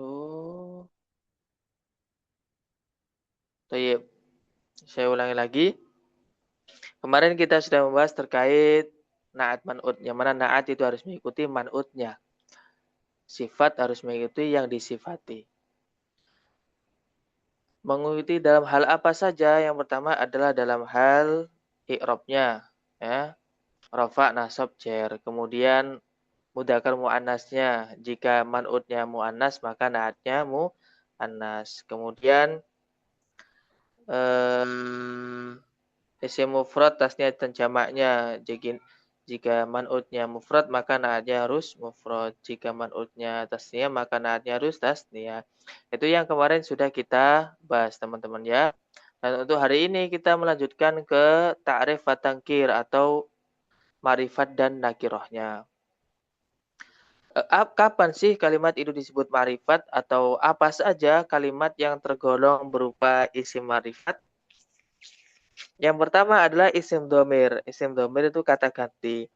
Oh, baik. Saya ulangi lagi. Kemarin kita sudah membahas terkait naat man'ut. Yang mana naat itu harus mengikuti man'utnya. Sifat harus mengikuti yang disifati. Mengikuti dalam hal apa saja? Yang pertama adalah dalam hal i'rabnya, ya. Rafa, nasab, jar. Kemudian mudzakkar muannasnya. Jika man'utnya muannas maka naatnya muannas. Kemudian isim mufrad tasniah dan jamaknya. Jika man'utnya mufrad maka naatnya harus mufrad. Jika man'utnya tasniah maka naatnya harus tasniah. Itu yang kemarin sudah kita bahas teman-teman ya. Dan untuk hari ini kita melanjutkan ke ta'rif wa tangkir atau marifat dan nakirohnya. Kapan sih kalimat itu disebut marifat atau apa saja kalimat yang tergolong berupa isim marifat? Yang pertama adalah isim domir. Isim domir itu kata ganti.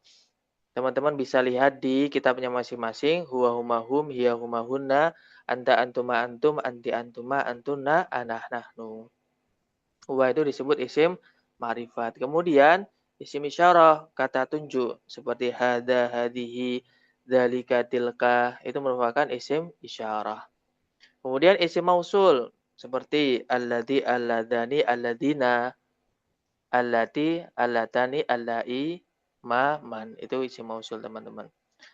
Teman-teman bisa lihat di kitabnya masing-masing. Huwa huma hum, hiya huma hunna, anta antuma antum, anti antuma antuna, anah nahnu. Huwa itu disebut isim marifat. Kemudian isim isyarah, kata tunjuk. Seperti hada, hadihi, dzalika, tilka. Itu merupakan isim isyarah. Kemudian isim mausul. Seperti alladzi, alladani, alladina. Allati, allatani, allai, ma, man. Itu isim mausul teman-teman.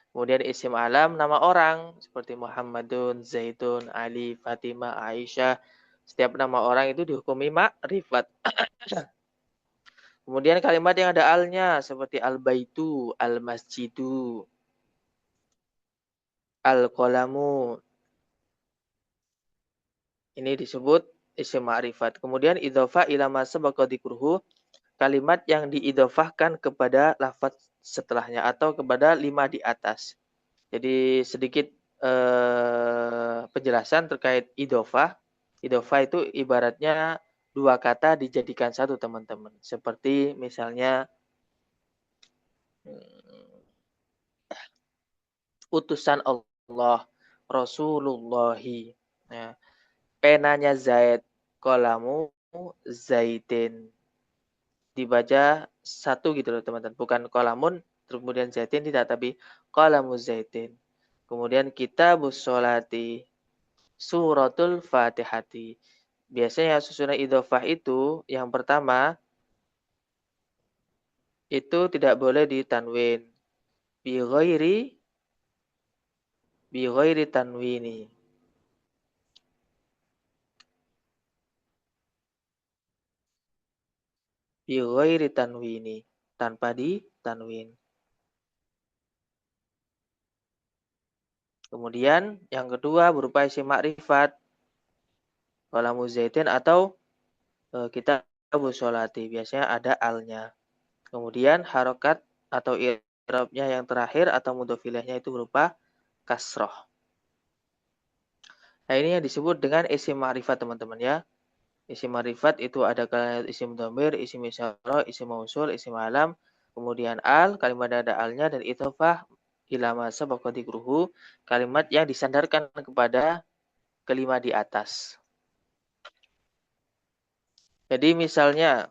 Kemudian isim alam nama orang seperti Muhammadun, Zaidun, Ali, Fatimah, Aisyah. Setiap nama orang itu dihukumi makrifat. Kemudian kalimat yang ada alnya seperti al-baitu, al-masjidu, al-qalamu. Ini disebut isim ma'rifat. Kemudian idhofah ila ma sabaqa dzikruhu, kalimat yang diidhofahkan kepada lafaz setelahnya atau kepada 5 di atas. Jadi sedikit penjelasan terkait idhofah. Idhofah itu ibaratnya dua kata dijadikan satu teman-teman. Seperti misalnya utusan Allah, Rasulullahi. Ya. Penanya Zaid, kolamu Zaidin. Dibaca satu gitu loh teman-teman. Bukan kolamun, kemudian Zaidin tidak, tapi kolamu Zaidin. Kemudian kitabus sholati, suratul fatihati. Biasanya susunan idhofah itu yang pertama itu tidak boleh ditanwin. Bi ghairi tanwini. Bi ghairi tanwini. Tanpa ditanwin. Kemudian yang kedua berupa isim makrifat. Kalamu Zaidin atau kita sholati. Biasanya ada alnya. Kemudian harokat atau i'rabnya yang terakhir atau mudhofilahnya itu berupa kasroh. Nah ini yang disebut dengan isim ma'rifat teman-teman ya. Isim ma'rifat itu ada kalimat isim dhamir, isim isyarah, isim mausul, isim alam, kemudian al, kalimat ada alnya, dan idhofah ila ma sabaqa dzikruhu, kalimat yang disandarkan kepada kelima di atas. Jadi misalnya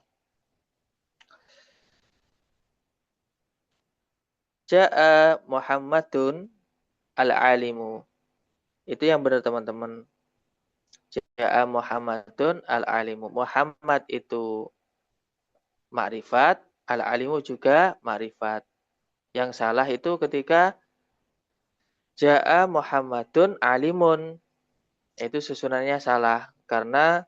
ja'a Muhammadun al-alimu. Itu yang benar teman-teman. Ja'a Muhammadun al-alimu. Muhammad itu makrifat, al-alimu juga makrifat. Yang salah itu ketika ja'a Muhammadun alimun. Itu susunannya salah. Karena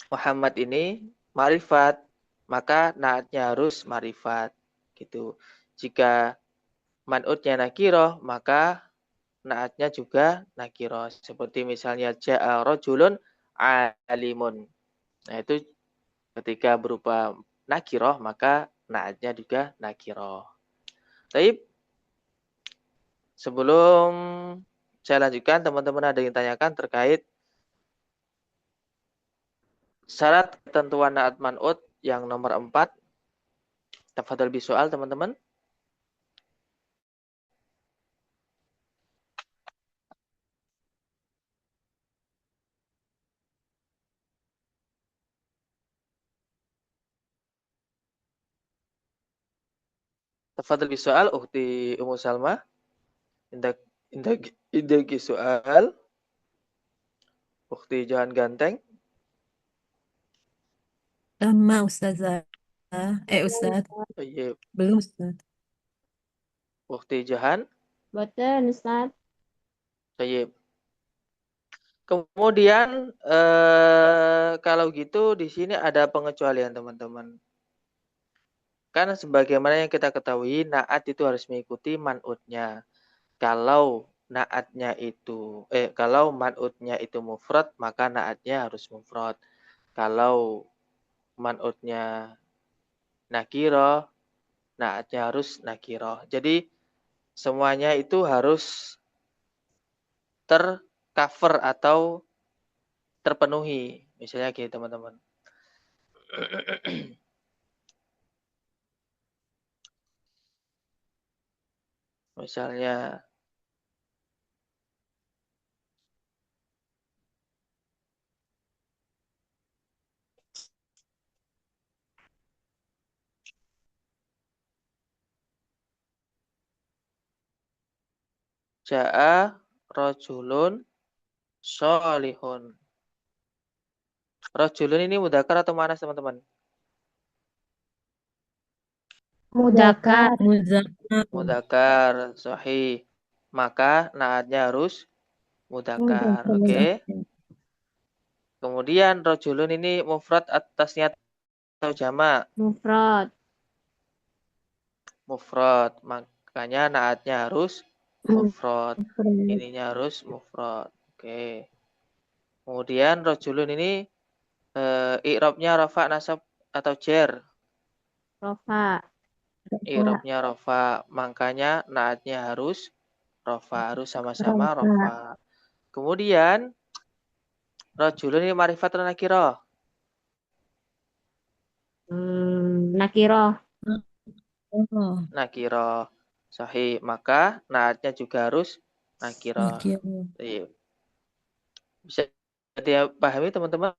Muhammad ini makrifat, maka naatnya harus makrifat. Gitu. Jika man'utnya nakiroh, maka naatnya juga nakiroh. Seperti misalnya ja'a rojulun alimun. Nah itu ketika berupa nakiroh, maka naatnya juga nakiroh. Tapi sebelum saya lanjutkan, teman-teman ada yang tanyakan terkait syarat ketentuan naat man'ut yang nomor 4. Tafadhol bisoal teman-teman. Tafadhal bisoal ukhti Ummu Salma. Indak indak indaki soal ukhti Johan Ganteng. Sama Ustazah. Ustaz. Iya, Belum Ustaz. ukhti Johan. Boten, Ustaz. Iya. Kemudian kalau gitu di sini ada pengecualian teman-teman. Karena sebagaimana yang kita ketahui, naat itu harus mengikuti man'utnya. Kalau kalau man'utnya itu mufrad, maka naatnya harus mufrad. Kalau man'utnya nakiro, naatnya harus nakiro. Jadi semuanya itu harus tercover atau terpenuhi. Misalnya gitu teman-teman. Misalnya ja'a rojulun sholihun. Rojulun ini mudzakkar atau muannats teman-teman? Mudzakkar. Muzakkar. Mudzakkar, sahih. Maka naatnya harus mudzakkar. Mudzakkar. Oke. Kemudian rojulun ini mufrad atasnya atau jamak? Mufrad. Mufrad. Makanya naatnya harus mufrad. Mufrad. Ininya harus mufrad. Oke. Kemudian rojulun ini i'rabnya rafa, nasab atau jer? Rofa. I'rabnya rafa. Makanya naatnya harus rafa. Harus sama-sama Rofa. rafa. Kemudian rojulun ini marifat atau nakirah? Nakiroh. Oh, Nakirah. Sahih. Maka naatnya juga harus nakirah. nakiro. Iya. Bisa dipahami teman-teman?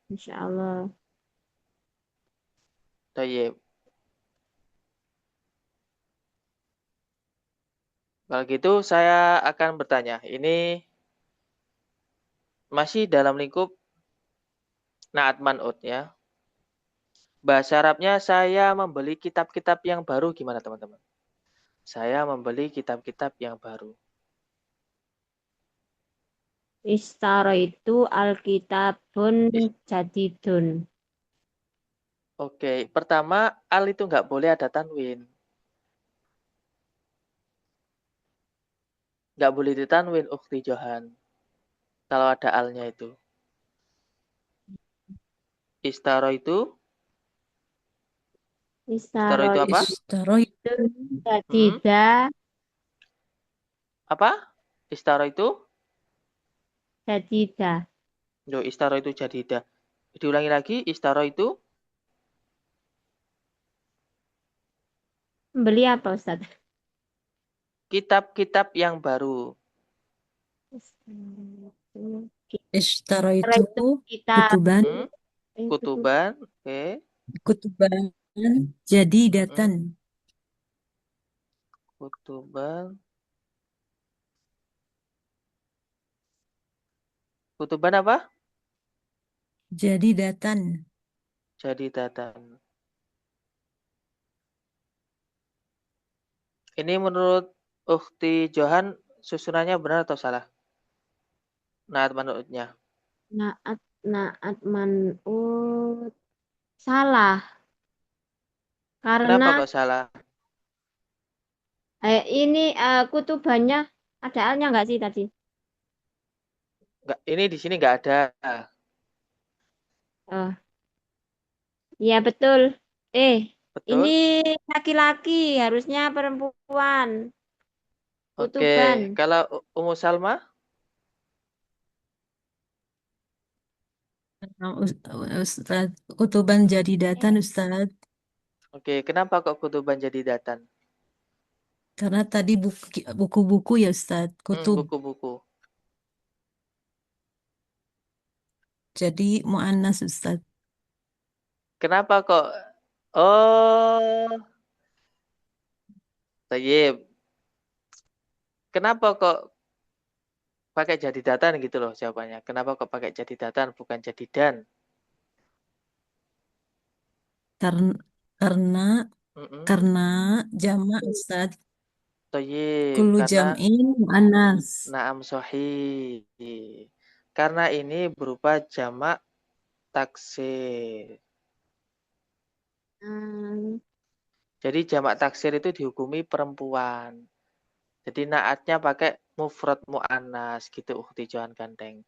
Insya Allah. Baik. Kalau gitu saya akan bertanya. Ini masih dalam lingkup naat man'ut ya. Bahasa Arabnya saya membeli kitab-kitab yang baru gimana teman-teman? Saya membeli kitab-kitab yang baru. Istaro itu alkitabun jadidun. Oke, pertama al itu nggak boleh ada tanwin. Nggak boleh ditanwin ukhti Johan. Kalau ada alnya itu. Istaro itu? Istaro Istaro itu apa? Istaro itu Hmm? jadidah. Apa? Istaro itu? Jadidah. Yo, istaro itu jadidah. Diulangi lagi, istaro itu? Beli apa, Ustaz? Kitab-kitab yang baru. Istaro Istaro itu itu kitab. kutuban. Hmm? Kutuban. Oke. Kutuban jadi datan. Hmm? Kutuban. Kutuban apa? Jadi datan. Jadi datan. Ini menurut Ukhti Johan susunannya benar atau salah? Nah, menurutnya. Naat, naat man'ut. Salah. Kenapa Karena kok salah? ini kutubannya ada alnya nggak sih tadi? Nggak, ini di sini nggak ada. Oh, iya betul. Ini Betul? laki-laki, harusnya perempuan. Oke. Kutuban. Kalau Ummu Salma? Ustaz, kutuban jadi datan Ustaz. Oke. Kenapa kok kutuban jadi datan? Karena tadi buku-buku ya Ustaz, kutub. Buku-buku. Jadi mu'annas Ustaz. Kenapa kok? Oh, Tayyib. Kenapa kok pakai jadi datan gitu loh jawabannya? Kenapa kok pakai jadi datan bukan jadi dan? Karena karena jamak Ustaz. Tayyib. Kullu Karena jam'in muannas. na'am sahih. Karena ini berupa jamak taksir. Jadi jamak taksir itu dihukumi perempuan. Jadi naatnya pakai mufrad mu'annas gitu ukhti Johan Gandeng.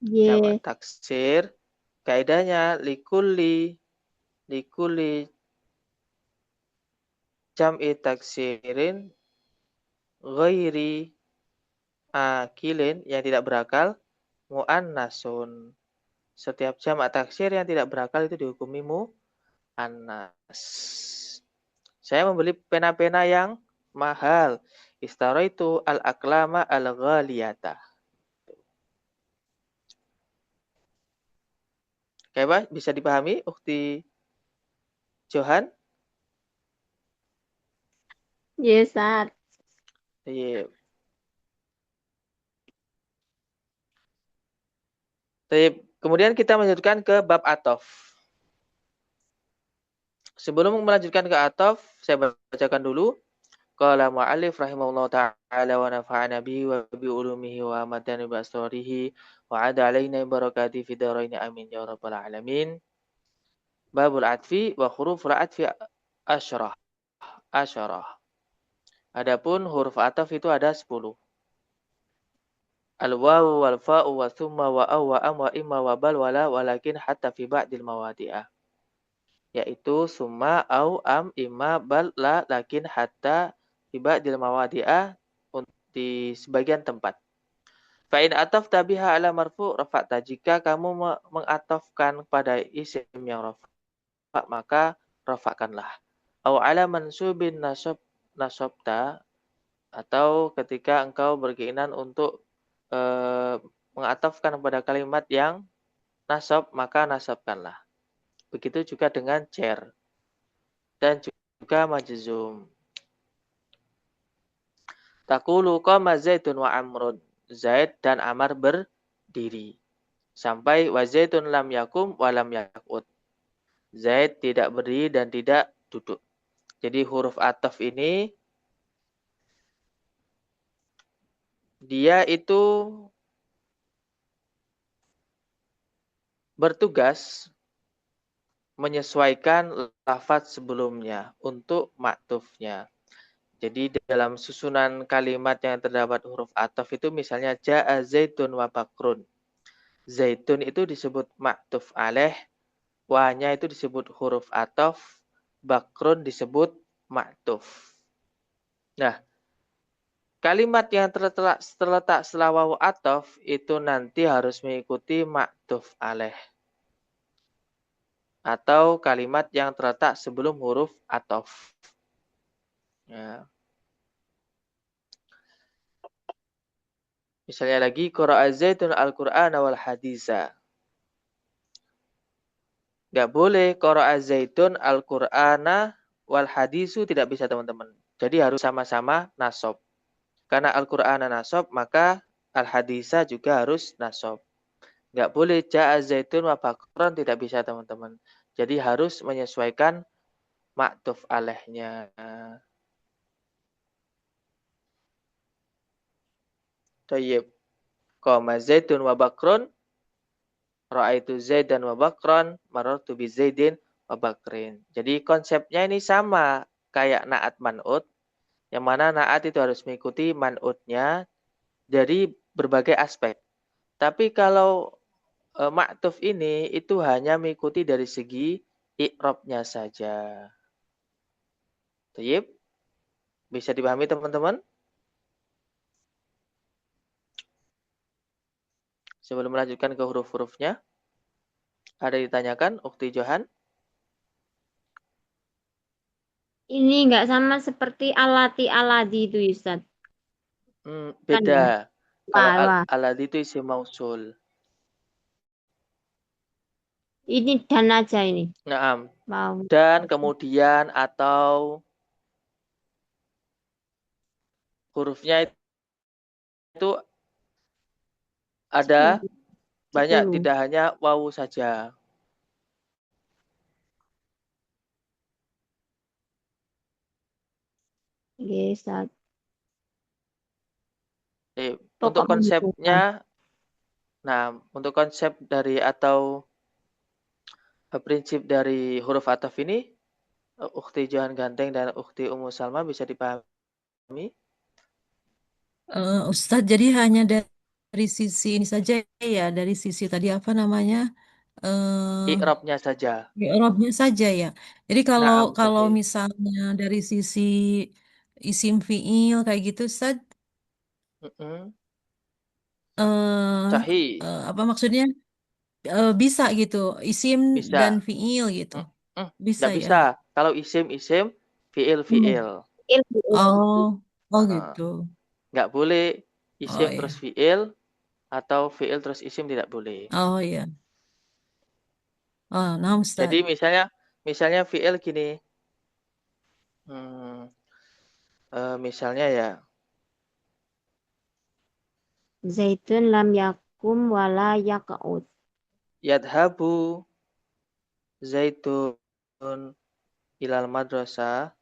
Jamak taksir kaidahnya likulli jam'i taksirin ghairi akilin yang tidak berakal mu'annasun. Setiap jamak taksir yang tidak berakal itu dihukumi mu'annas. Saya membeli pena-pena yang mahal. Istaraitu al-aklama al-ghaliyata. Oke, Pak, bisa dipahami ukhti Johan? Yes, Ustaz. Iya. Kemudian kita melanjutkan ke bab atof. Sebelum melanjutkan ke atof, saya bacakan dulu. Qala mu'allif rahimahullah ta'ala wa nafa'ana bihi wa bi ulumihi wa amadana bi asrarihi wa ada alaina barakati fi daraini amin ya rabbal alamin. Babul atfi wa huruful atfi asyarah. Adapun huruf ataf itu ada 10. Al-wawu wal fa'u wa thumma wa aw wa am wa imma wa bal wala walakin hatta fi ba'dil mawadi'ah. Yaitu summa au am imma bal la lakin hatta fi ba'dil mawadi'ah di sebagian tempat. Fa'in ataf tabiha ala marfu rafa'ta. Jika kamu mengatafkan pada isim yang rafa' maka rafa'kanlah. Au ala mansubin nasobta. Atau ketika engkau berkeinginan untuk mengatafkan pada kalimat yang nasab, maka nasabkanlah. Begitu juga dengan jar dan juga majzum. Taqulu qama Zaidun wa Amrun. Zaid dan Amar berdiri. Sampai wa Zaidun lam yakum wa lam yakut. Zaid tidak berdiri dan tidak duduk. Jadi huruf ataf ini dia itu bertugas menyesuaikan lafaz sebelumnya untuk maktufnya. Jadi dalam susunan kalimat yang terdapat huruf ataf itu misalnya ja'a zaitun wa bakrun. Zaitun itu disebut maktuf alaih, wa-nya itu disebut huruf ataf, bakrun disebut maktuf. Nah, kalimat yang terletak setelah wawu ataf itu nanti harus mengikuti maktuf alaih. Atau kalimat yang terletak sebelum huruf ataf. Ya. Misalnya lagi, qara'a Zaidun al-Qur'ana wal haditsa. Nggak boleh qara'a Zaidun al-Qur'ana wal hadisu, tidak bisa teman-teman. Jadi harus sama-sama nasab. Karena Al-Qur'ana nasab, maka al-haditsa juga harus nasab. Nggak boleh ja'a Zaidun wa bakron, tidak bisa teman-teman. Jadi harus menyesuaikan maktuf alaihnya. Tayyib. Qama Zaidun wa bakron, ra'aitu Zaidan wa bakron, marartu bi Zaidin wa bakrin. Jadi konsepnya ini sama kayak naat man'ut, yang mana naat itu harus mengikuti man'utnya dari berbagai aspek. Tapi kalau maktuf ini itu hanya mengikuti dari segi i'rabnya saja. Tayyib. Bisa dipahami teman-teman? Sebelum melanjutkan ke huruf-hurufnya, ada ditanyakan, Ukhti Johan? Ini nggak sama seperti alati itu, Ustaz. Kan ya? Beda. Kalau Wah. aladi itu isim mausul. Ini dan aja ini. Naam. Wow. Dan kemudian atau hurufnya itu ada 10. banyak, 10. tidak hanya wawu saja. Oke, Ustaz. Untuk Pokok menentukan. konsepnya, nah untuk konsep dari atau prinsip dari huruf ataf ini, Ukhti Johan Ganteng dan Ukhti Ummu Salma bisa dipahami? Ustadz, jadi hanya dari sisi ini saja ya, dari sisi tadi apa namanya? I'rabnya saja. I'rabnya saja ya. Jadi kalau Naam kalau sahih. misalnya dari sisi isim fiil kayak gitu, Ustadz, Mm-mm. eh Sahih. apa maksudnya? Bisa gitu, isim dan Bisa. fiil gitu. Bisa Nggak ya. bisa. Kalau isim, fiil, Hmm. fiil. Oh, oh Heeh. gitu. Nggak boleh Oh isim terus ya. fiil atau fiil terus isim, tidak boleh. Oh ya. Oh, nah Jadi Ustadz. misalnya fiil gini. Hmm, misalnya ya, Zaitun lam yakum wala yaqud. yadhabu zaitun ilal madrasah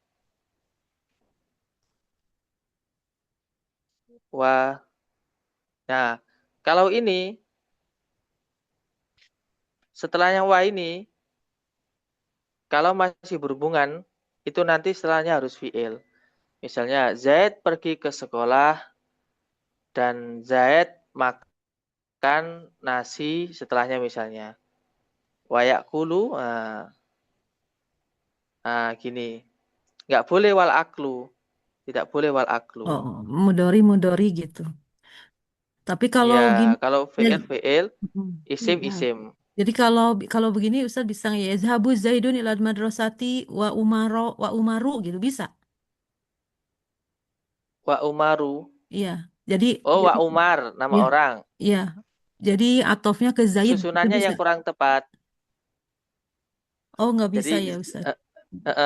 wa. Nah, kalau ini setelahnya wa ini, kalau masih berhubungan, itu nanti setelahnya harus fiil. Misalnya Zaid pergi ke sekolah dan Zaid makan nasi setelahnya misalnya. Wayak kulu, gini. Nggak boleh wal aklu. Tidak boleh wal aklu. Oh, mudori gitu. Tapi kalau Ya, gini, kalau ya, fiil, mm, Iya. isim. jadi kalau begini Ustaz bisa nggak ya Zahabu Zaidun ilal madrasati wa umaru gitu bisa. Wa umaru. Iya. Jadi Oh, wa jadi umar, nama ya orang. iya. Jadi atofnya ke Zaid itu Susunannya bisa. yang kurang tepat. Oh nggak bisa Jadi ya Ustaz. eh,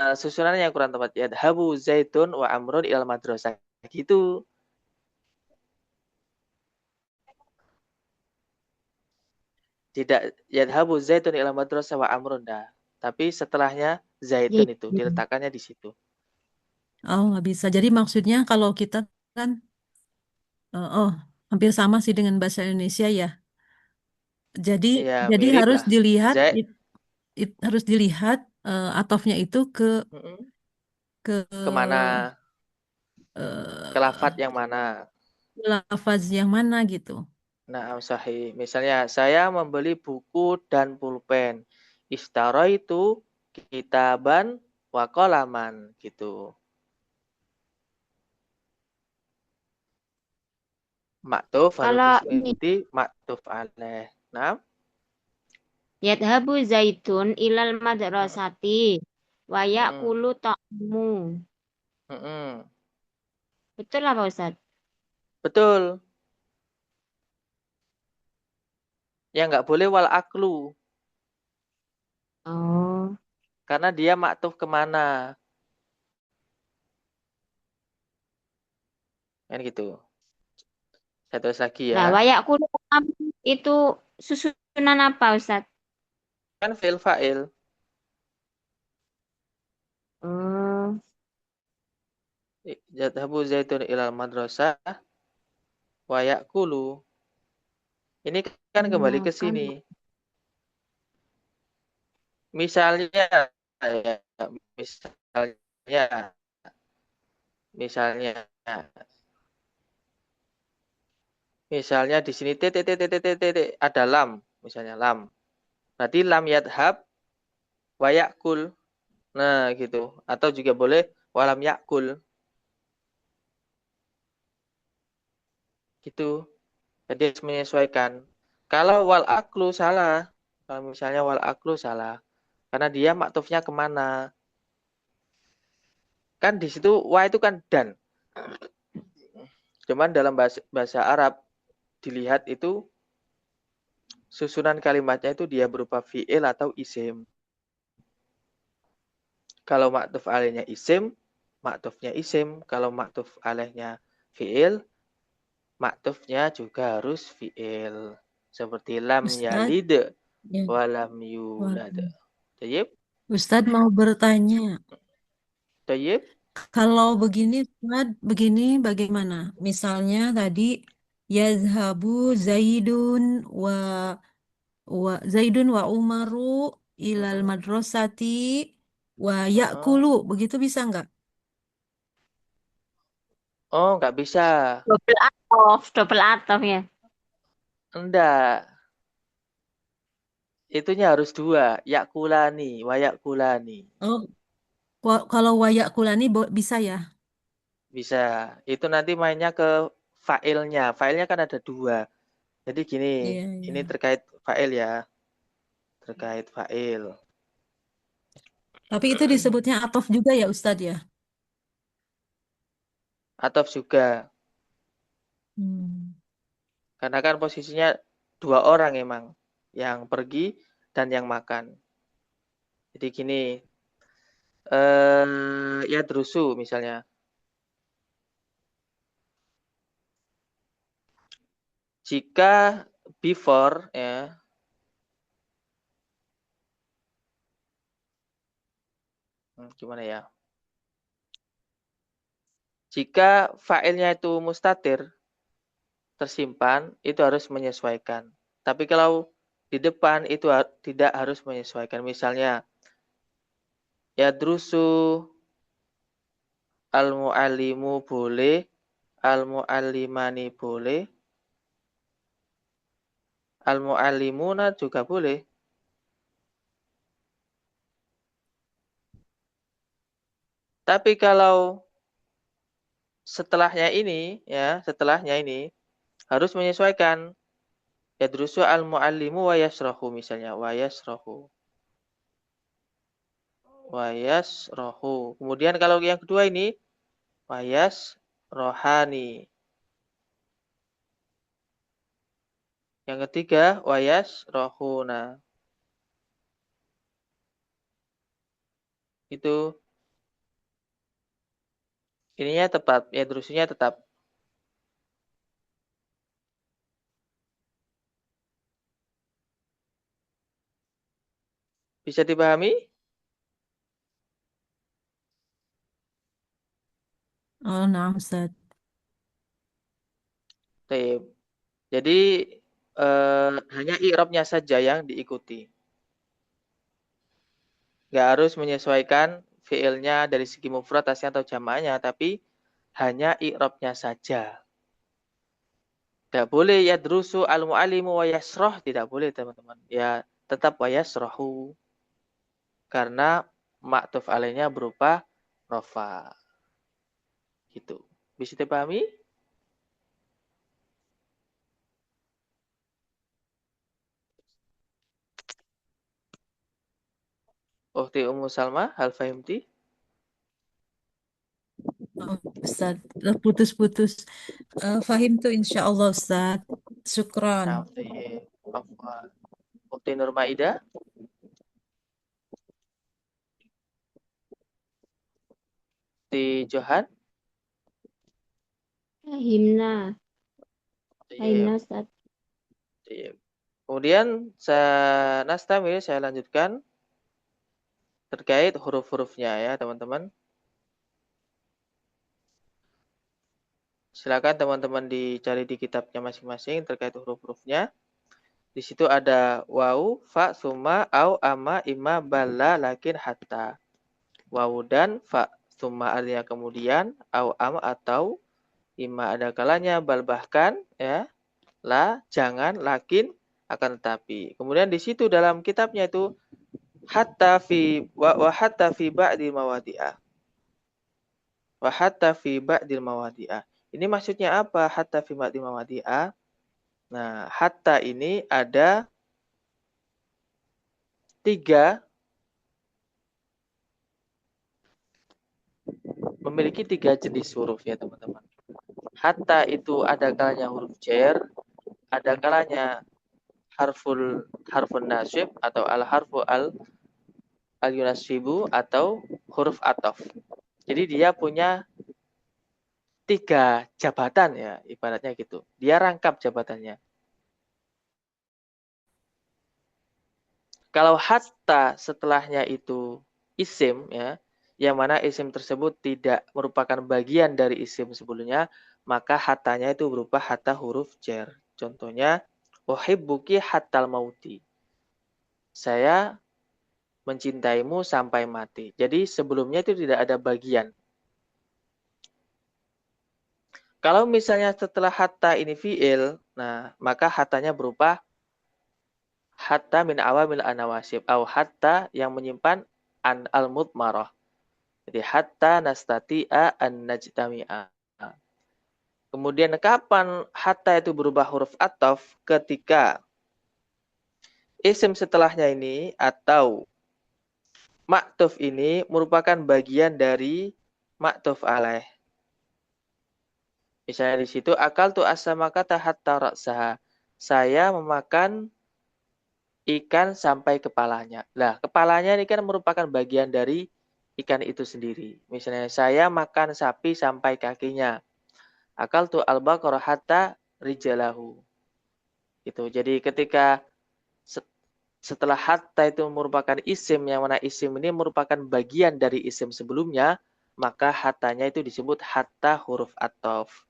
eh, susunannya yang kurang tepat. Yadhabu zaitun wa amrun ilal madrasah. Gitu. Tidak yadhabu zaitun ilal madrasah wa amrun dah. Tapi setelahnya zaitun itu Zaitun. diletakkannya di situ. Oh nggak bisa. Jadi maksudnya kalau kita kan oh hampir sama sih dengan bahasa Indonesia ya. Jadi Iya, jadi mirip harus lah. dilihat Zait. harus dilihat atofnya itu ke Kemana? Ke lafat eh, yang mana? lafaz yang mana gitu. Nah, sahih. Misalnya, saya membeli buku dan pulpen. Ishtaraitu kitaban wa qalaman gitu. Maktuf Kalau harus ini mengikuti maktuf alaih. Nah, yadhabu zaitun ilal mm, madrasati wa mm, ya'kulu ta'mu. mm. Betul apa Ustaz? Betul. Yang nggak boleh wal aklu. Oh. Karena dia maktuf kemana. Kan gitu. Saya tulis lagi Lah ya. wa ya'kulu ta'mu itu susunan apa Ustaz? Kan fi'il fa'il. Oh. Yadhabu zaitun ilal madrasah wa ya'kulu. Ini kan kembali ke Makan. sini. Misalnya, ya, misalnya, misalnya, misalnya di sini titik titik titik titik ada lam, misalnya lam. Berarti lam yadhab wa yakul. Nah, gitu. Atau juga boleh walam yakul. Gitu. Jadi harus menyesuaikan. Kalau wal aklu salah, kalau misalnya wal aklu salah, karena dia maktufnya kemana? Kan di situ wa itu kan dan. Cuman dalam bahasa Arab dilihat itu susunan kalimatnya itu dia berupa fi'il atau isim. Kalau maktuf alainya isim, maktufnya isim. Kalau maktuf alaihnya fi'il, maktufnya juga harus fi'il. Seperti lam Ustadz, yalid ya. walam Wah, yulad. Tayyib, Ustadz mau bertanya, tayyib. kalau begini, Ustadz, begini bagaimana? Misalnya tadi yazhabu Zaidun wa wa Umaru ilal Mm-mm. madrasati wa Mm-mm. yakulu, begitu bisa nggak? Oh, nggak bisa. Double atof ya. Enggak. Itunya harus dua. Yakulani, wayakulani. Oh, kalau wa yakulani bisa ya? Bisa. Itu nanti mainnya ke failnya. Failnya kan ada dua. Jadi gini, Iya, iya. ini terkait fail ya. Terkait fail. Tapi itu disebutnya atof juga ya Ustadz ya? Atau juga. Hmm. Karena kan posisinya dua orang emang. Yang pergi dan yang makan. Jadi gini, ya drusu misalnya. Jika before ya, gimana ya? Jika failnya itu mustatir, tersimpan, itu harus menyesuaikan. Tapi kalau di depan itu tidak harus menyesuaikan. Misalnya, ya drusu al-mu'allimu boleh, al-mu'allimani boleh, al-mu'allimuna juga boleh. Tapi kalau setelahnya ini harus menyesuaikan. Yadrusu al-muallimu wa yasrahu misalnya, wa yasrahu. Wa yasrahu. Kemudian kalau yang kedua ini wa yasrohani. Yang ketiga wa yasrohuna. Itu ininya tepat, yadrusunya tetap. Bisa dipahami? Oh, nah Ustadz. Baik. Jadi hanya i'rabnya saja yang diikuti. Nggak harus menyesuaikan fiilnya dari segi mufrad, tasnya atau jamaknya, tapi hanya i'rabnya saja. Tidak boleh yadrusu al-mu'allimu wa yasroh, tidak boleh teman-teman. Ya tetap wa yasrohu. Karena maktuf alaihnya berupa rofa. Gitu. Bisa dipahami? Ukhti Ummu Salma, hal fahimti? Oh, Ustadz, putus-putus. Fahim tuh insya Allah Ustadz. Syukron. Nah, Ukhti Nur Maida, di Johan. Himna. Iya, Himna Ustaz. iya. Kemudian saya lanjutkan terkait huruf-hurufnya ya teman-teman. Silakan teman-teman dicari di kitabnya masing-masing terkait huruf-hurufnya. Di situ ada wau, fa, summa, au, ama, ima, bala, lakin, hatta. Wau dan fa, summa artinya kemudian, au, am atau ima ada kalanya, bal bahkan, ya, la, jangan, lakin, akan tetapi. Kemudian di situ dalam kitabnya itu hatta fi wa hatta fi ba'dil mawadi'ah. Wa hatta fi ba'dil mawadi'ah. Ini maksudnya apa? Hatta fi ba'dil mawadi'ah. Nah, hatta ini ada memiliki tiga jenis huruf ya teman-teman. Hatta itu ada kalanya huruf jar, ada kalanya harfun nasib atau al harfu al yunasibu atau huruf atof. Jadi dia punya 3 jabatan ya, ibaratnya gitu. Dia rangkap jabatannya. Kalau hatta setelahnya itu isim ya, yang mana isim tersebut tidak merupakan bagian dari isim sebelumnya, maka hatanya itu berupa hatta huruf jar. Contohnya, uhibbuki hattal mauti. Saya mencintaimu sampai mati. Jadi sebelumnya itu tidak ada bagian. Kalau misalnya setelah hatta ini fi'il, nah maka hatanya berupa hatta min awamil anawasib atau hatta yang menyimpan an al-mudmarah. Jadi hatta nastati'a an najtami'a. Kemudian kapan hatta itu berubah huruf ataf? Ketika isim setelahnya ini atau maktuf ini merupakan bagian dari maktuf alaih. Misalnya di situ akal tu asama kata hatta ra'saha. Saya memakan ikan sampai kepalanya. Nah, kepalanya ini kan merupakan bagian dari ikan itu sendiri. Misalnya saya makan sapi sampai kakinya. Akal tu al-baqarah hatta rijalahu. Gitu. Jadi ketika setelah hatta itu merupakan isim, yang mana isim ini merupakan bagian dari isim sebelumnya, maka hatanya itu disebut hatta huruf ataf.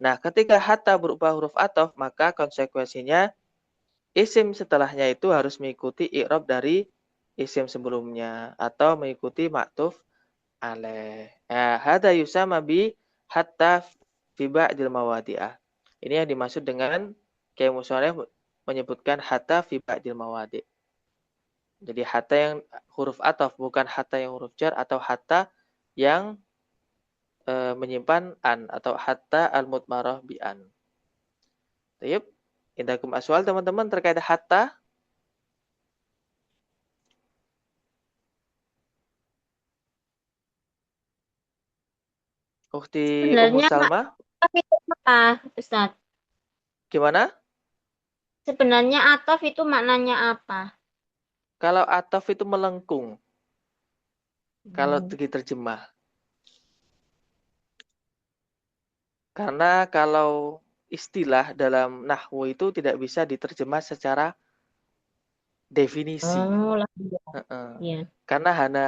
Nah, ketika hatta berupa huruf ataf, maka konsekuensinya isim setelahnya itu harus mengikuti i'rab dari isim sebelumnya atau mengikuti maktuf alaih. Hada yusama bi hatta fi ba'dil mawadi'ah. Ini yang dimaksud dengan kayak musannaf menyebutkan hatta fi ba'dil mawadi'. Jadi hatta yang huruf ataf, bukan hatta yang huruf jar atau hatta yang menyimpan an atau hatta al-mudmarah bi an. Baik. Indakum aswal teman-teman terkait hatta. Ukhti Ummu Sebenarnya Salma, ataf itu apa, Ustaz? gimana? Sebenarnya ataf itu maknanya apa? Kalau ataf itu melengkung, kalau Hmm. diterjemah. Karena kalau istilah dalam nahwu itu tidak bisa diterjemah secara definisi. Oh, lah. Ya. Karena hanya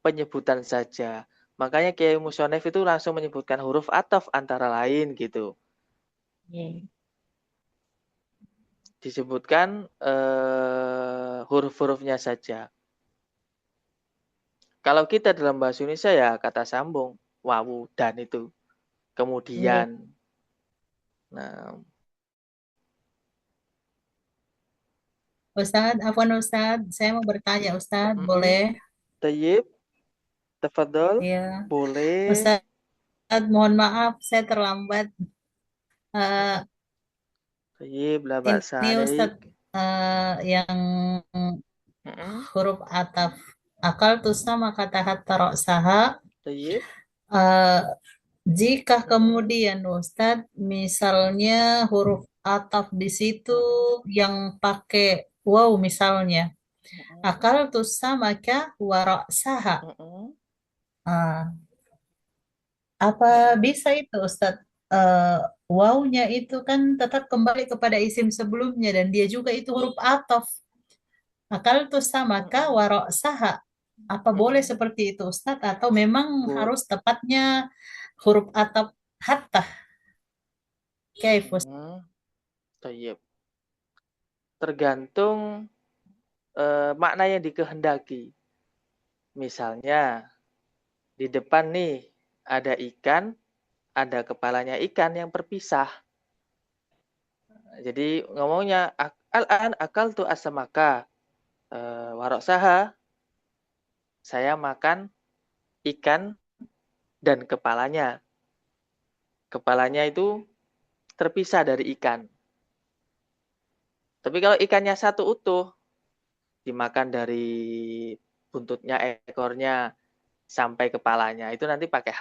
penyebutan saja. Makanya Kiai Musonef itu langsung menyebutkan huruf ataf antara lain gitu. Ya. Disebutkan huruf-hurufnya saja. Kalau kita dalam bahasa Indonesia ya kata sambung, wawu, dan itu. Ya. Kemudian. Nah, Ustadz, afwan Ustadz, saya mau bertanya Ustadz, boleh? Tayyib, tafadhol, Ya, boleh. Ustadz, mohon maaf, saya terlambat. Eh, Tayyib, la ba'sa ini alaik. Ustadz, yang huruf ataf akal tuh sama kata hatta roksaha. Tayyib. Jika kemudian Ustadz, misalnya huruf ataf di situ yang pakai wow misalnya, akal tuh sama kah waroksaha. Apa bisa itu Ustadz? Wawnya itu kan tetap kembali kepada isim sebelumnya dan dia juga itu huruf ataf. Akal tuh sama kah warok saha. Apa boleh seperti itu Ustadz? Atau memang harus tepatnya huruf ataf hatta? Kaif Ustadz? Tayyib. Tergantung makna yang dikehendaki. Misalnya, di depan nih ada ikan, ada kepalanya ikan yang terpisah. Jadi ngomongnya al-an akal tu asamaka warok saha. Saya makan ikan dan kepalanya. Kepalanya itu terpisah dari ikan. Tapi kalau ikannya satu utuh, dimakan dari buntutnya, ekornya, sampai kepalanya, itu nanti pakai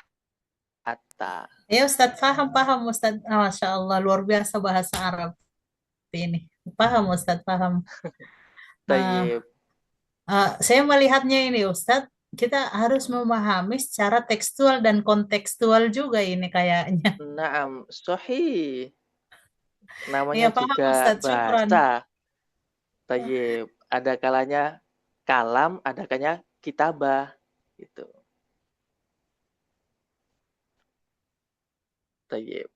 hatta. Ya Ustadz, paham Ustadz. Masya Allah, luar biasa bahasa Arab ini. Paham Ustadz, paham. Tayyib. Saya melihatnya ini Ustadz, kita harus memahami secara tekstual dan kontekstual juga ini kayaknya. Naam, sahih. Namanya Ya paham juga Ustadz, syukran. bahasa. Tayyib. Ada kalanya kalam, ada kalanya kitabah. Gitu. Tayyib.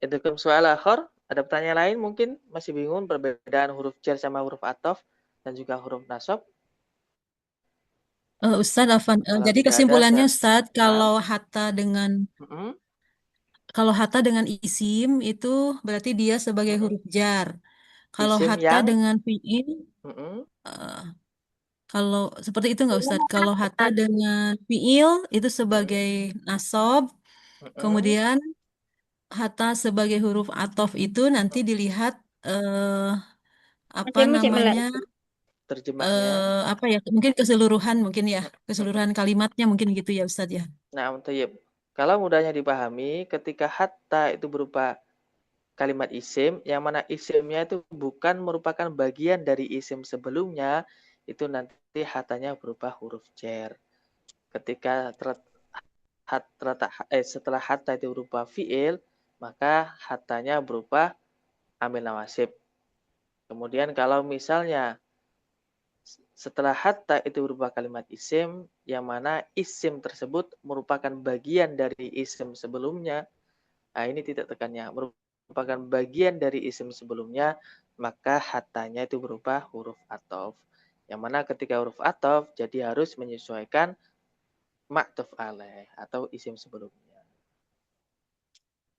Idukum soal akhir. Ada pertanyaan lain mungkin? Masih bingung perbedaan huruf jar sama huruf ataf dan juga huruf nasab? Ustadz Afan, Kalau jadi tidak ada, kesimpulannya saya... Ustadz, Naam. kalau hatta dengan isim itu berarti dia sebagai Mm-mm. huruf jar. Kalau Isim hatta yang dengan fiil, mm-mm, eh, kalau seperti itu nggak Ustadz? Kalau hatta dengan fiil itu mm-mm, sebagai nasab, mm-mm, kemudian hatta sebagai huruf atof itu nanti dilihat apa Ajamu cek melek. namanya terjemahnya. apa ya mungkin keseluruhan mungkin ya Mm-mm. keseluruhan kalimatnya mungkin gitu ya Ustadz ya. Nah, tayyib. Kalau mudahnya dipahami, ketika hatta itu berupa kalimat isim, yang mana isimnya itu bukan merupakan bagian dari isim sebelumnya, itu nanti hatanya berupa huruf jar. Ketika setelah hatta itu berupa fiil, maka hatanya berupa amil nawasib. Kemudian kalau misalnya setelah hatta itu berupa kalimat isim, yang mana isim tersebut merupakan bagian dari isim sebelumnya, nah ini titik tekannya, merupakan bagian dari isim sebelumnya, maka hatanya itu berupa huruf athof. Yang mana ketika huruf athof, jadi harus menyesuaikan ma'tuf alaih atau isim sebelumnya.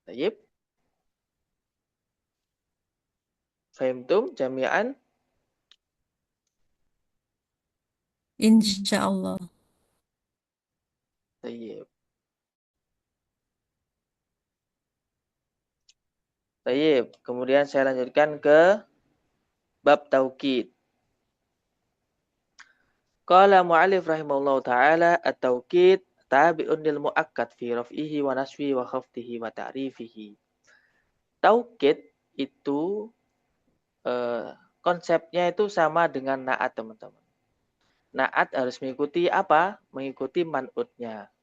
Tayyib. Fahimtum jami'an? Insya Allah. Tayyib. Tayyib. Kemudian saya lanjutkan ke bab taukid. Qala mu'alif rahimahullahu ta'ala at-taukid tabi'un lil mu'akkad fi raf'ihi wa naswi wa khafdihi wa ta'rifihi. Taukid itu konsepnya itu sama dengan na'at, teman-teman. Na'at harus mengikuti apa? Mengikuti man'utnya.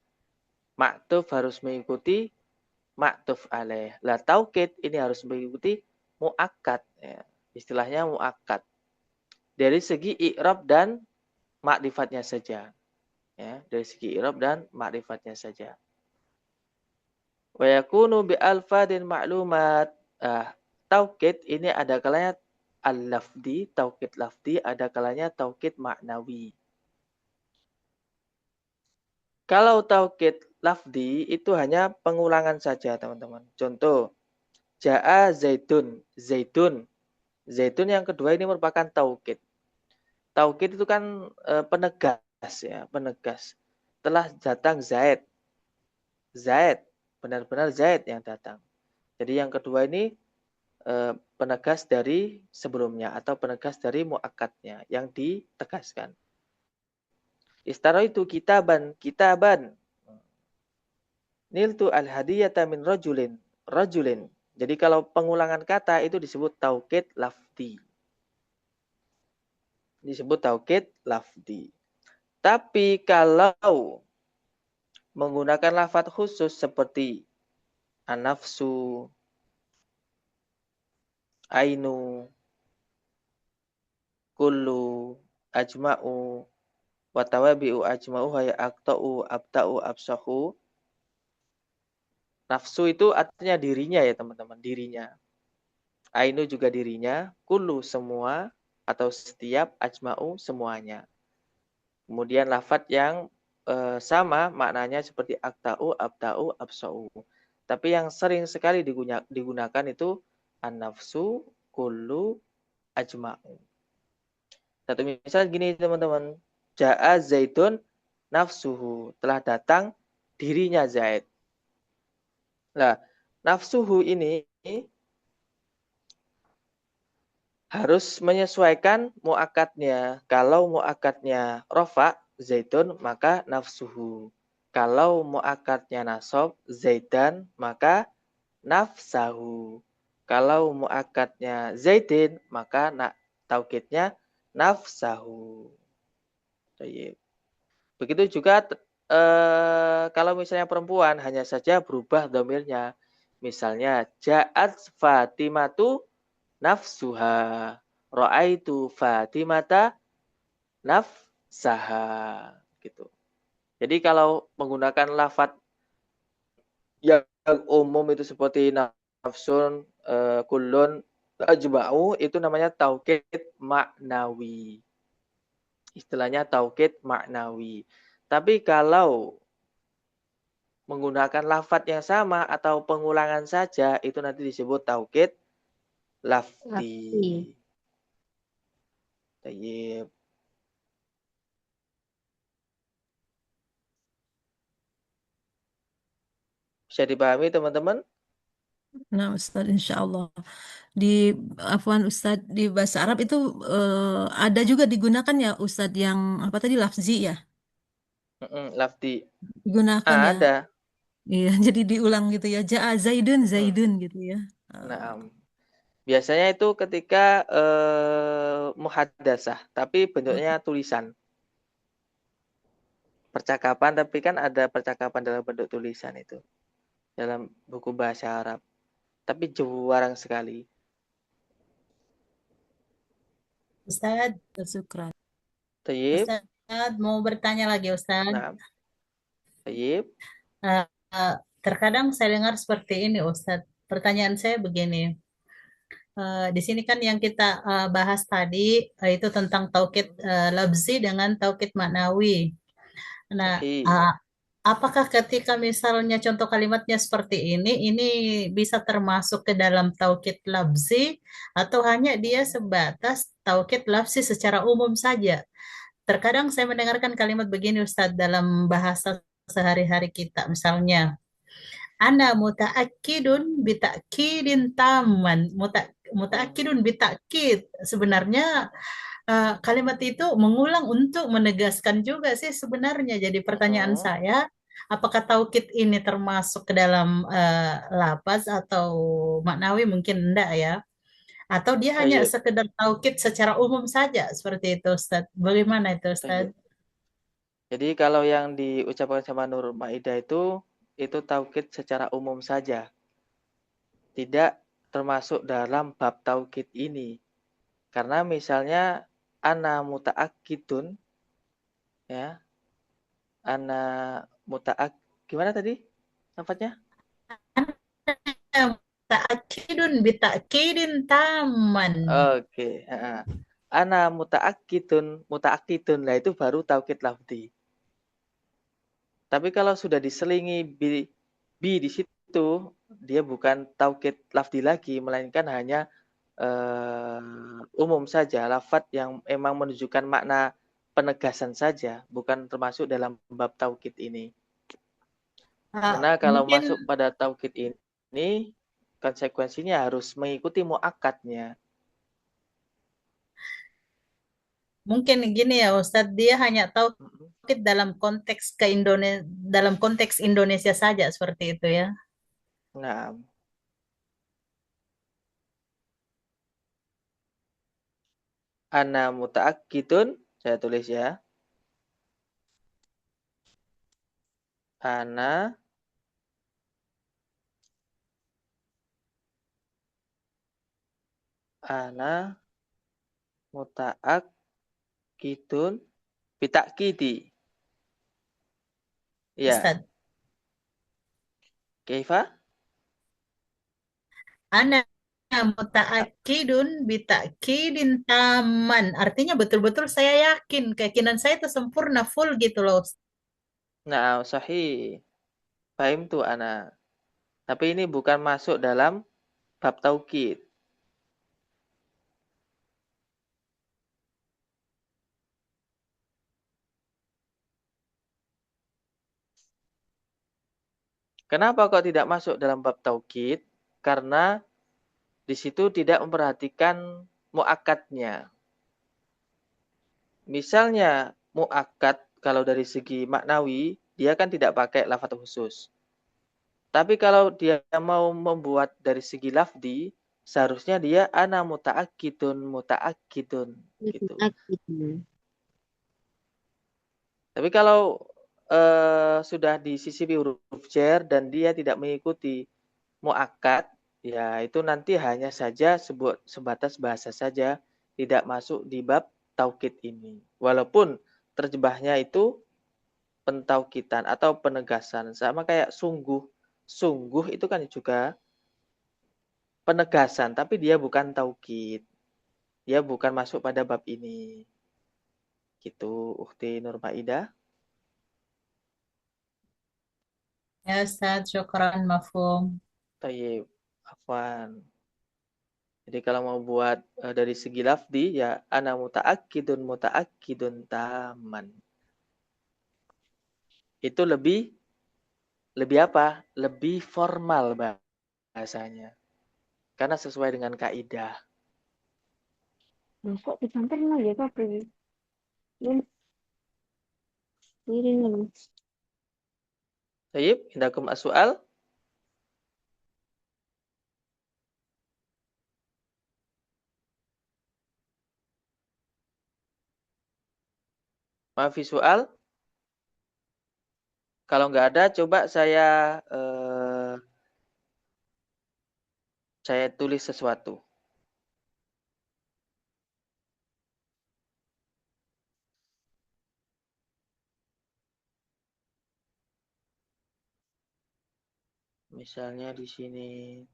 Ma'tuf harus mengikuti ma'tuf alaih. Lah taukid ini harus mengikuti mu'akkad. Ya. Istilahnya mu'akkad. Dari segi i'rab dan makrifatnya saja. Ya, dari segi i'rab dan makrifatnya saja. Wa yakunu bi alfadin ma'lumat. Taukid ini ada kalanya al-lafdi, taukid lafdi, ada kalanya taukid maknawi. Kalau taukid lafdi itu hanya pengulangan saja, teman-teman. Contoh, ja'a zaitun, zaitun. Zaitun yang kedua ini merupakan taukid. Taukid itu kan penegas ya, penegas. Telah datang Zaid. Zaid, benar-benar Zaid yang datang. Jadi yang kedua ini penegas dari sebelumnya atau penegas dari muakkadnya yang ditegaskan. Istaro itu kitaban, kitaban. Niltu al-hadiyata min rajulin, rajulin. Jadi kalau pengulangan kata itu disebut taukid lafdi. Disebut taukid lafdi. Tapi kalau menggunakan lafadz khusus seperti an-nafsu, ainu, kullu, ajma'u, watawabi'u ajma'u haya akta'u, abta'u, absahu. Nafsu itu artinya dirinya ya teman-teman, dirinya. Ainu juga dirinya, kullu semua atau setiap, ajma'u semuanya. Kemudian lafadz yang sama maknanya seperti akta'u, abta'u, absa'u. Tapi yang sering sekali digunakan itu an-nafsu, kullu, ajma'u. Satu misal gini teman-teman. Ja'a zaitun nafsuhu. Telah datang dirinya Zaid. Nah, nafsuhu ini harus menyesuaikan mu'akadnya. Kalau mu'akadnya rofa, zaitun, maka nafsuhu. Kalau mu'akadnya nasab, zaidan, maka nafsahu. Kalau mu'akadnya zaidin, maka taukidnya nafsahu. Baik. Begitu juga kalau misalnya perempuan hanya saja berubah domirnya. Misalnya ja'at Fatimatu nafsuha, ra'aitu Fatimata nafsaha gitu. Jadi kalau menggunakan lafadz yang umum itu seperti nafsun, kullun, ajma'u, itu namanya taukid maknawi. Istilahnya taukid maknawi. Tapi kalau menggunakan lafadz yang sama atau pengulangan saja, itu nanti disebut taukid lafzi. Tayyib. Bisa dipahami teman-teman? Nah, Ustaz, insya Allah. Di Afwan Ustaz, di bahasa Arab itu ada juga digunakan ya Ustaz yang apa tadi lafzi ya? Lafzi. Digunakan ya. Ada. Iya, jadi diulang gitu ya. Ja'a Zaidun, Zaidun gitu ya. Nah, biasanya itu ketika muhadasah, tapi bentuknya tulisan. Percakapan, tapi kan ada percakapan dalam bentuk tulisan itu. Dalam buku bahasa Arab. Tapi jarang sekali. Ustaz, Syukran. Tayyib. Ustaz mau bertanya lagi Ustaz. Nah, tayyib. Terkadang saya dengar seperti ini Ustaz. Pertanyaan saya begini. Di sini kan yang kita bahas tadi itu tentang taukid labzi dengan taukid maknawi. Nah, Sahih. apakah ketika misalnya contoh kalimatnya seperti ini bisa termasuk ke dalam taukid labzi atau hanya dia sebatas taukid labzi secara umum saja? Terkadang saya mendengarkan kalimat begini Ustadz dalam bahasa sehari-hari kita, misalnya ana muta'akkidun bitakidin taman, muta'akkidun bitakid. Sebenarnya kalimat itu mengulang untuk menegaskan juga sih sebenarnya. Jadi pertanyaan saya, apakah taukid ini termasuk ke dalam lafaz atau maknawi? Mungkin enggak ya. Atau dia hanya Tayyib. sekedar taukid secara umum saja seperti itu Ustaz. Bagaimana itu Ustaz? Tayyib. Jadi kalau yang diucapkan sama Nur Maidah itu taukid secara umum saja. Tidak termasuk dalam bab taukid ini. Karena misalnya ana muta'akkidun, ya. Ana gimana tadi lafadznya? Ta'akidun bitakidin taman. Oke, ana muta'akkidun lah itu baru taukid lafzi. Tapi kalau sudah diselingi bi di situ, dia bukan taukid lafzi lagi, melainkan hanya umum saja, lafadz yang emang menunjukkan makna penegasan saja, bukan termasuk dalam bab taukid ini. Karena kalau Mungkin masuk pada taukid ini, konsekuensinya harus mengikuti muakkadnya. mungkin gini ya Ustadz, dia hanya taukid dalam konteks dalam konteks Indonesia saja seperti itu ya. Nah, ana muta'akkidun, saya tulis ya. Ana muta'akkidun bitakidi. Ya, Ustadz, kaifa? ana muta'akidun bitakidin taman. Artinya betul-betul saya yakin, keyakinan saya itu sempurna, full gitu loh. Nah, sahih. Fahim tuh ana. Tapi ini bukan masuk dalam bab taukid. Kenapa kok tidak masuk dalam bab taukid? Karena di situ tidak memperhatikan muakkadnya. Misalnya muakkad kalau dari segi maknawi, dia kan tidak pakai lafadz khusus. Tapi kalau dia mau membuat dari segi lafdi, seharusnya dia ana muta'akkidun gitu. Muta'akkidun. Tapi kalau sudah disisipi huruf jar dan dia tidak mengikuti muakkad, ya itu nanti hanya saja sebatas bahasa saja, tidak masuk di bab taukid ini. Walaupun terjemahnya itu pentaukitan atau penegasan, sama kayak sungguh. Sungguh itu kan juga penegasan, tapi dia bukan taukid. Dia bukan masuk pada bab ini. Gitu, Ukhti Nurmaidah. Ya Ustaz, syukran mafhum. Tayyib, afwan. Jadi kalau mau buat dari segi lafdi, ya ana muta'akkidun taman. Itu lebih apa? Lebih formal bahasanya. Karena sesuai dengan kaidah. Loh, kok disamperin lagi kok ini Tayyib, indakum as-su'al. Maafi soal. Kalau nggak ada, coba saya tulis sesuatu. Misalnya di sini.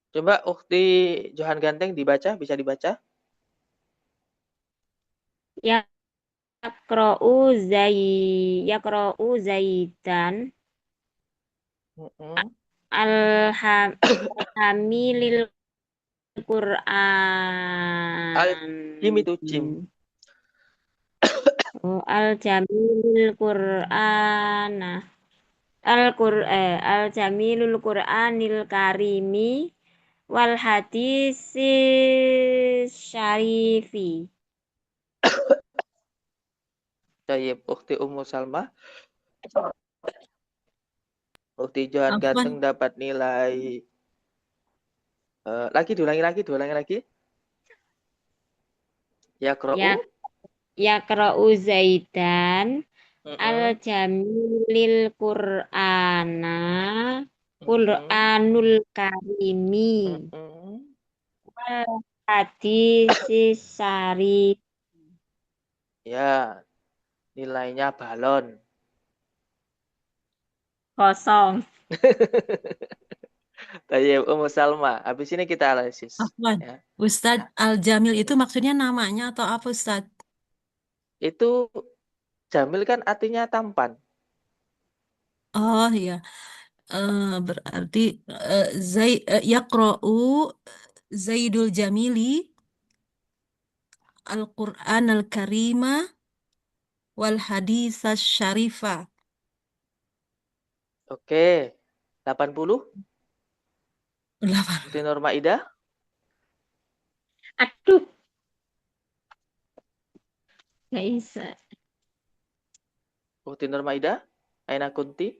Coba Ukti Johan Ganteng dibaca, bisa dibaca? Yaqra'u Zaidan Mm-mm. alhamilil Jim itu Jim. Qur'an. Oh, al-jamilul Qur'ana. Al-jamilul Qur'anil karimi wal hadisi syarifi. Tayyib, Ukti Ummu Salma. Ukti Johan Afwan. Ganteng dapat nilai. Diulangi lagi. Ya, Ya, Yaqra'u Zaidan al-jamilil Qur'ana Qur'anul karimi wal hadisi syarif. Ya, nilainya balon. Kosong. Tayyib, Ummu Salma. Habis ini kita analisis. Afwan. Ya. Ustadz Al-Jamil itu maksudnya namanya atau apa Ustadz? Itu jamil kan artinya tampan. Oh iya. Berarti yaqra'u Zaidul Jamili Al-Qur'an Al-Karima wal hadis syarifa. Oke. 80. 8. Ukti Nurmaidah. Aduh, nggak bisa. Ukti Nurmaidah. Aina Kunti.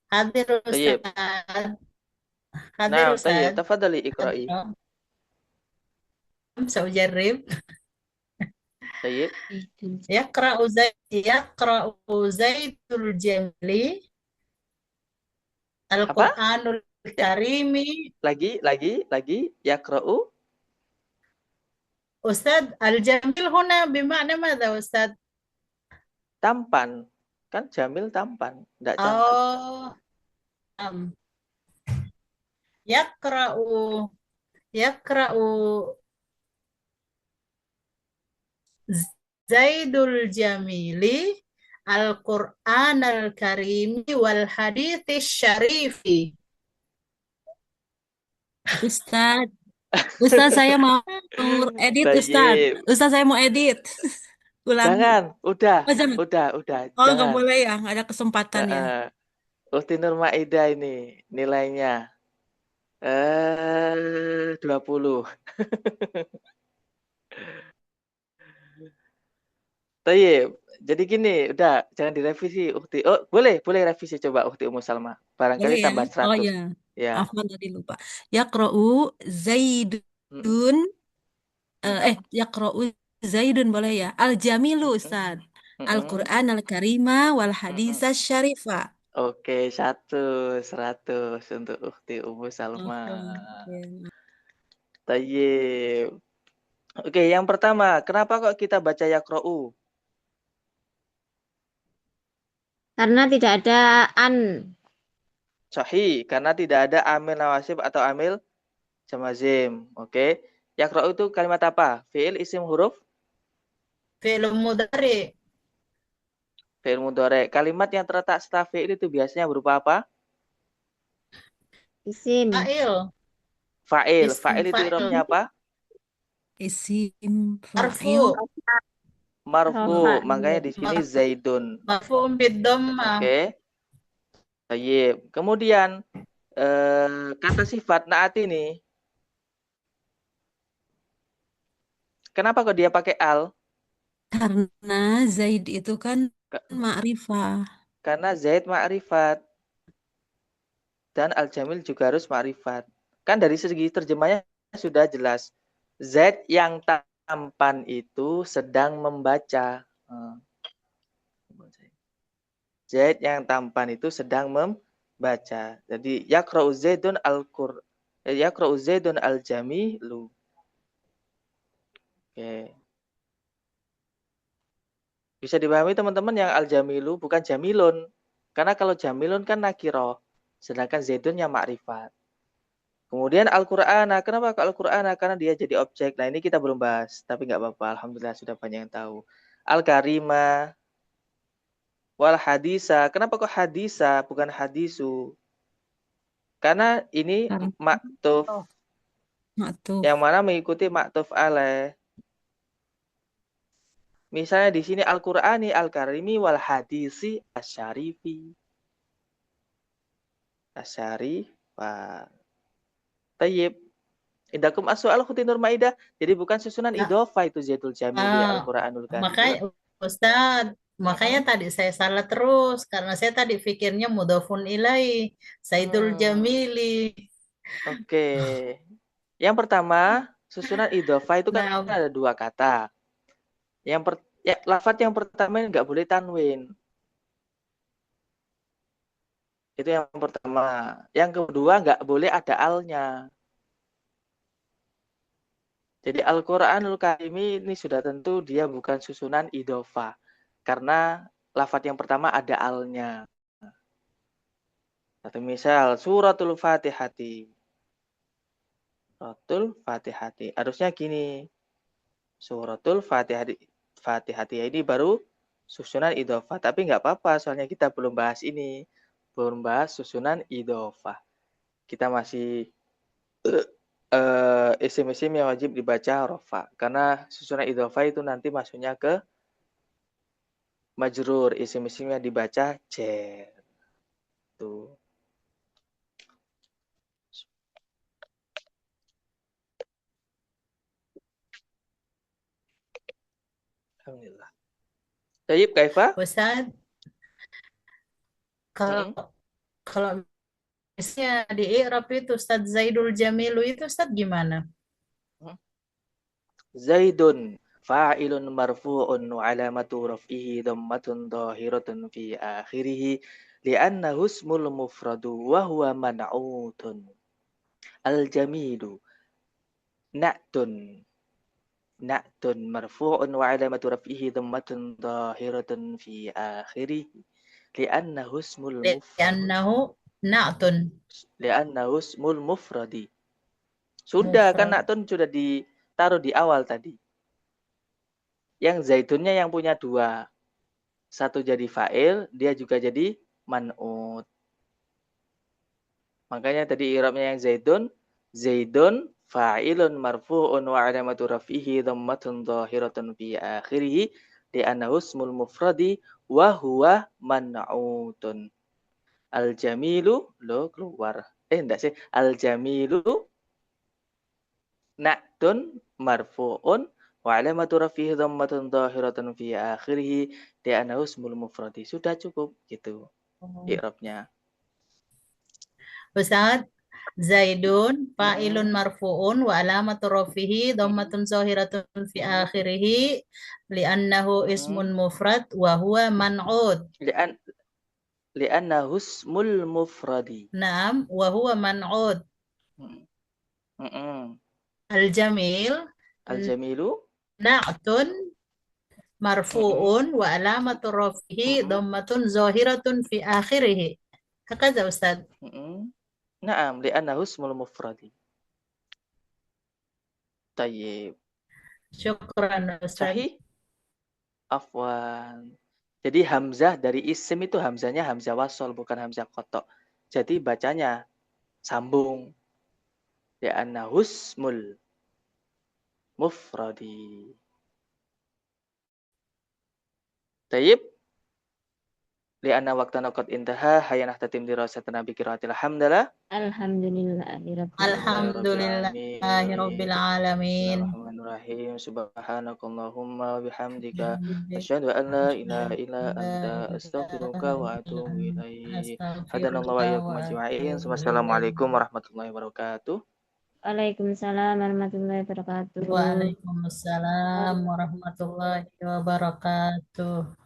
Hadir Tayyib. Ustaz. Hadir Nah, Ustaz. tayyib. Tafadhali ikra'i. Seujarib. Tayyib. Yaqra'u Zaidul Jamili Apa? Al-Qur'anul Ya, Karimi. lagi. Yaqra'u Ustaz, Al-Jamil huna bima'na madza Ustaz? tampan. Kan Jamil tampan, enggak cantik. Oh, um, Yaqra'u Yaqra'u Zaidul Jamili Al-Qur'an Al-Karimi wal Hadits Syarifi. Ustaz, Ustaz saya mau edit Ustaz. Tayyib. Ustaz saya mau edit. Ulangi. Jangan, udah, Oh, jangan. udah, Oh, nggak jangan. boleh ya, nggak ada kesempatan ya. Ukti Nur Maidah ini nilainya 20. Tayyib. Jadi gini, udah jangan direvisi Ukti. Oh, boleh revisi coba Ukti Ummu Salma. Barangkali Boleh ya? tambah Oh 100. ya, Ya. Afwan tadi lupa. Yaqra'u Mm-mm. Zaidun, Yaqra'u Zaidun boleh ya? Al-Jamilu Ustaz. Mm-mm. Al-Qur'an Al-Karima wal Mm-mm. Hadisa Syarifa. Oke, 100 untuk Ukti Ummu Salma. Oke. Tayyib. Oke, yang pertama, kenapa kok kita baca Yaqra'u? Karena tidak ada an. Sahih, karena tidak ada amil nawasib atau amil jamazim. Oke. Yaqra'u itu kalimat apa? Fi'il, isim, huruf? Fi'il mudhari. Fi'il mudhari. Kalimat yang terletak setelah fi'il itu biasanya berupa apa? Isim. Fa'il. Fa'il. Isim Fa'il itu fa'il. irobnya apa? Isim Marfu. fa'il. Marfu. Rafa. Makanya di sini Marfu. Zaidun. Marfu'un bid-dhammah. Oke. Tayyib. Kemudian kata sifat na'at ini, kenapa kok dia pakai al? Karena Zaid itu kan ma'rifah. Karena Zaid ma'rifat dan al-jamil juga harus ma'rifat. Kan dari segi terjemahnya sudah jelas. Zaid yang tampan itu sedang membaca. Zaid yang tampan itu sedang membaca. Jadi yaqra'u Zaidun yaqra'u Zaidun al-jamilu. Oke. Bisa dipahami teman-teman yang al-jamilu bukan jamilun. Karena kalau jamilun kan nakiro, sedangkan Zaidun yang ma'rifat. Kemudian Al-Qur'ana, kenapa ke Al-Qur'ana? Karena dia jadi objek. Nah, ini kita belum bahas, tapi nggak apa-apa. Alhamdulillah sudah banyak yang tahu. Al-Karima, wal hadisa. Kenapa kok hadisa bukan hadisu? Karena ini Karena maktuf maktuf. yang mana mengikuti maktuf alaih. Misalnya di sini Al-Qur'ani, Al-Karimi, wal hadisi asyarifi. Asyarifah. Tayyib. Indakum as-su'al Ukhti Nur Maidah. Jadi bukan susunan idhofah itu Zaidul Jamili Al-Qur'anul Karim. Makanya Ustaz, makanya tadi saya salah terus karena saya tadi pikirnya mudhofun ilai, Zaidul Jamili. Oke. Yang pertama, susunan idhofah itu kan ada dua kata. Lafadz yang pertama ini nggak boleh tanwin. Itu yang pertama. Yang kedua nggak boleh ada alnya. Jadi Al-Qur'anul Karim ini sudah tentu dia bukan susunan idhofah. Karena lafadz yang pertama ada alnya. Satu misal, suratul Fatihati. Suratul Fatihati. Harusnya gini. Suratul Fatihati ini baru susunan idhofah. Tapi nggak apa-apa, soalnya kita belum bahas ini. Belum bahas susunan idhofah. Kita masih isim-isim yang wajib dibaca rofa. Karena susunan idhofah itu nanti masuknya ke majrur. Isim-isim yang dibaca jer. Tuh. Alhamdulillah. Tayyib Kaifa? Ustaz, kalau misalnya di i'rab itu Ustaz Zaidul Jamilu itu Ustaz gimana? Zaidun. fa'ilun marfu'un wa alamatu raf'ihi dhammatun dhahiratun fi akhirih li'annahu ismul mufradu wa huwa man'utun. Al-jamilu na'tun marfu'un wa alamatu raf'ihi dhammatun dhahiratun fi akhirih li'annahu ismul li'annahu mufradi. Sudah kan mufrad. na'tun sudah ditaruh di awal tadi. Yang zaidunnya yang punya dua. Satu jadi fa'il, dia juga jadi man'ut. Makanya tadi i'rabnya yang zaidun fa'ilun marfu'un wa alamatu raf'ihi dhammatun dhahiratun fi akhirih li'annahu ismul mufradi wa huwa man'utun. Al-jamilu lo keluar. Enggak sih. Al-jamilu na'tun marfu'un wa alamatu raf'ihi dhammatun dhahiratun fi akhirih li'annahu ismul mufradi. Sudah cukup gitu i'rabnya. Ustaz, Zaidun fa'ilun marfu'un wa alamatu rafihi dhammatun zahiratun fi akhirih li'annahu ismun mufrad wa huwa man'ud. Li'annahu ismul mufradi. Naam, wa huwa man'ud. Al-jamilu na'tun marfu'un wa alamatu rafihi dhammatun zahiratun fi akhirih. Hakaza Ustaz. Naam, li'annahu ismul mufradi. Tayyib. Syukran Ustaz. Sahih? Afwan. Jadi hamzah dari isim itu hamzahnya hamzah wasol, bukan hamzah qata'. Jadi bacanya sambung. Li'annahu ismul mufradi. Tayyib. Li'anna waqtana qad intaha hayanah tatim dirasatana bi qiraatil hamdalah. Alhamdulillahirabbil alamin. Bismillahirrahmanirrahim. Subhanakallahumma wa bihamdika asyhadu an la ilaha illa anta astaghfiruka wa atubu ilaik. Hadanallahu wa iyyakum ajma'in. Wassalamualaikum warahmatullahi wabarakatuh. Waalaikumsalam warahmatullahi wabarakatuh. Waalaikumsalam warahmatullahi wabarakatuh.